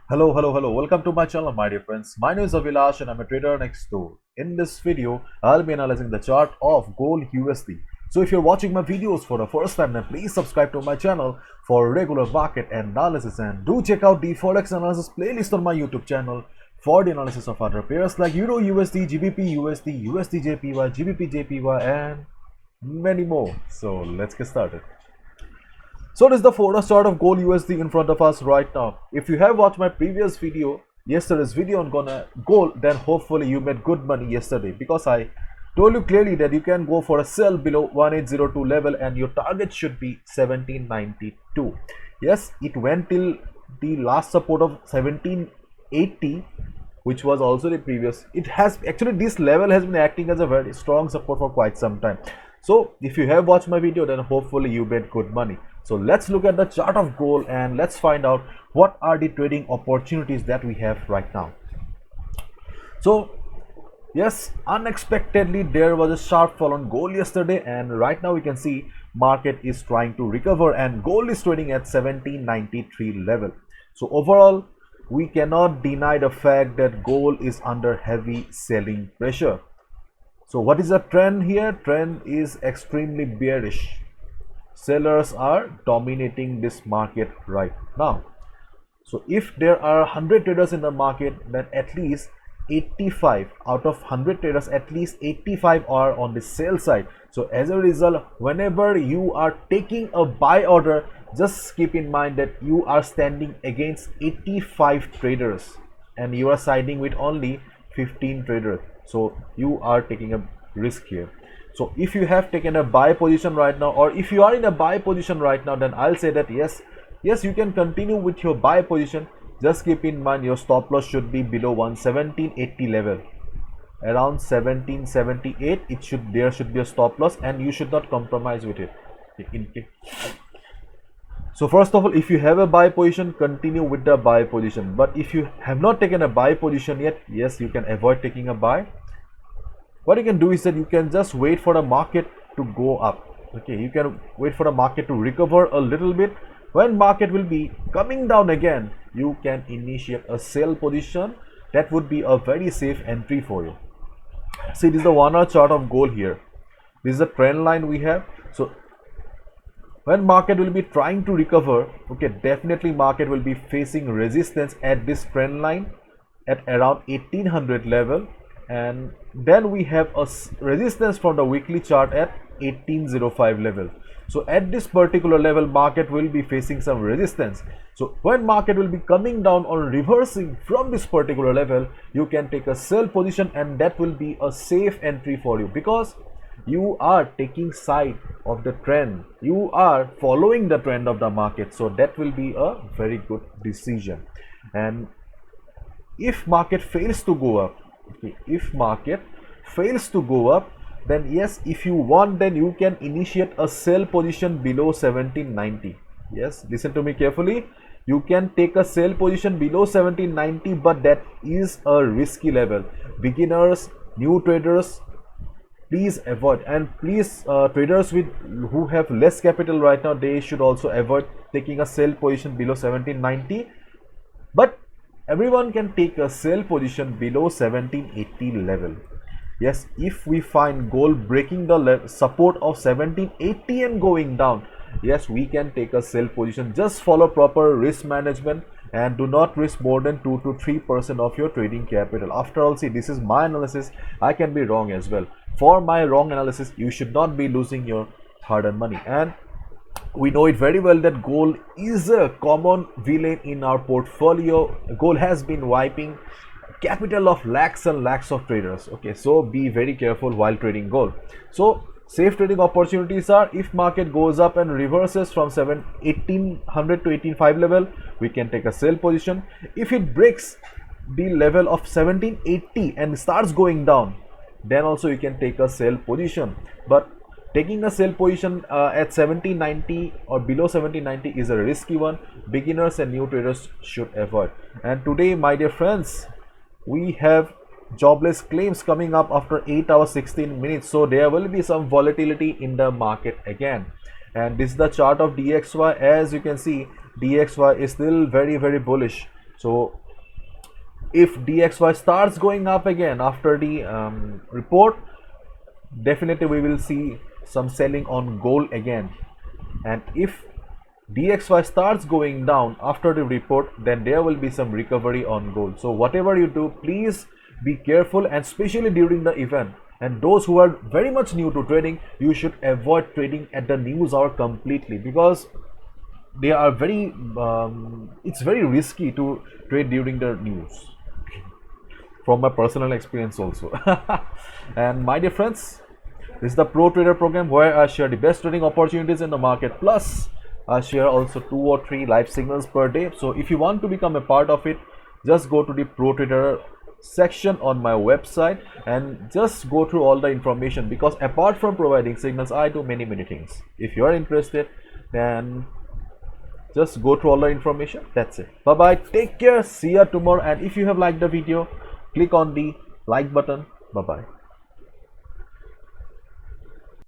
Hello. Welcome to my channel, my dear friends. My name is Avilash and I'm a trader next door. In this video, I'll be analyzing the chart of gold USD. So if you're watching my videos for the first time, then please subscribe to my channel for regular market analysis, and do check out the Forex analysis playlist on my YouTube channel for the analysis of other pairs like Euro USD, GBP USD, USD JPY, GBP JPY, and many more. So let's get started. So this is the Forex chart of gold USD in front of us right now. If you have watched my previous video, yesterday's video on gold, then hopefully you made good money yesterday, because I told you clearly that you can go for a sell below 1802 level and your target should be 1792. Yes, it went till the last support of 1780, which was also the previous. It has actually, this level has been acting as a very strong support for quite some time. So if you have watched my video, then hopefully you made good money. So let's look at the chart of gold and let's find out what are the trading opportunities that we have right now. So yes, unexpectedly there was a sharp fall on gold yesterday, and right now we can see market is trying to recover and gold is trading at 1793 level. So overall, we cannot deny the fact that gold is under heavy selling pressure. So what is the trend here? Trend is extremely bearish. Sellers are dominating this market right now. So if there are 100 traders in the market, then at least 85 out of 100 traders, at least 85 are on the sell side. So as a result, whenever you are taking a buy order, just keep in mind that you are standing against 85 traders and you are siding with only 15 traders. So you are taking a risk here. So if you have taken a buy position right now, or if you are in a buy position right now, then I'll say that yes, you can continue with your buy position. Just keep in mind your stop loss should be below 1780 level. Around 1778 there should be a stop loss, and you should not compromise with it. So first of all, if you have a buy position, continue with the buy position. But if you have not taken a buy position yet, yes, you can avoid taking a buy. What you can do is that you can just wait for the market to go up. Okay, you can wait for the market to recover a little bit. When market will be coming down again, you can initiate a sell position. That would be a very safe entry for you. See, this is the 1 hour chart of gold here. This is the trend line we have. So when market will be trying to recover, okay, definitely market will be facing resistance at this trend line at around 1800 level, and then we have a resistance from the weekly chart at 1805 level. So at this particular level, market will be facing some resistance. So when market will be coming down or reversing from this particular level, you can take a sell position, and that will be a safe entry for you, because you are taking side of the trend, you are following the trend of the market. So that will be a very good decision. And if market fails to go up, okay, if market fails to go up, then yes, if you want, then you can initiate a sell position below 1790. Yes, listen to me carefully. You can take a sell position below 1790, but that is a risky level. Beginners, new traders, please avoid. And please, traders who have less capital right now, they should also avoid taking a sell position below 1790. But everyone can take a sell position below 1780 level. Yes, if we find gold breaking the support of 1780 and going down, yes, we can take a sell position. Just follow proper risk management and do not risk more than 2 to 3% of your trading capital. After all, see, this is my analysis. I can be wrong as well. For my wrong analysis, you should not be losing your hard-earned money. And we know it very well that gold is a common villain in our portfolio. Gold has been wiping capital of lakhs and lakhs of traders. Okay, so be very careful while trading gold. So safe trading opportunities are, if market goes up and reverses from 1800 to 1805 level, we can take a sell position. If it breaks the level of 1780 and starts going down, then also you can take a sell position. But taking a sell position at 1790 or below 1790 is a risky one. Beginners and new traders should avoid. And today, my dear friends, we have jobless claims coming up after 8 hours 16 minutes. So there will be some volatility in the market again. And this is the chart of DXY. As you can see, DXY is still very bullish. So if DXY starts going up again after the report, definitely we will see some selling on gold again. And if DXY starts going down after the report, then there will be some recovery on gold. So whatever you do, please be careful, and especially during the event. And those who are very much new to trading, you should avoid trading at the news hour completely, because they are very it's very risky to trade during the news, from my personal experience also. And my dear friends, this is the Pro Trader program, where I share the best trading opportunities in the market, plus I share also 2 or 3 live signals per day. So if you want to become a part of it, just go to the Pro Trader section on my website and just go through all the information, because apart from providing signals, I do many things. If you are interested, then just go through all the information. That's it. Bye bye, take care, see you tomorrow. And if you have liked the video, click on the like button. Bye bye.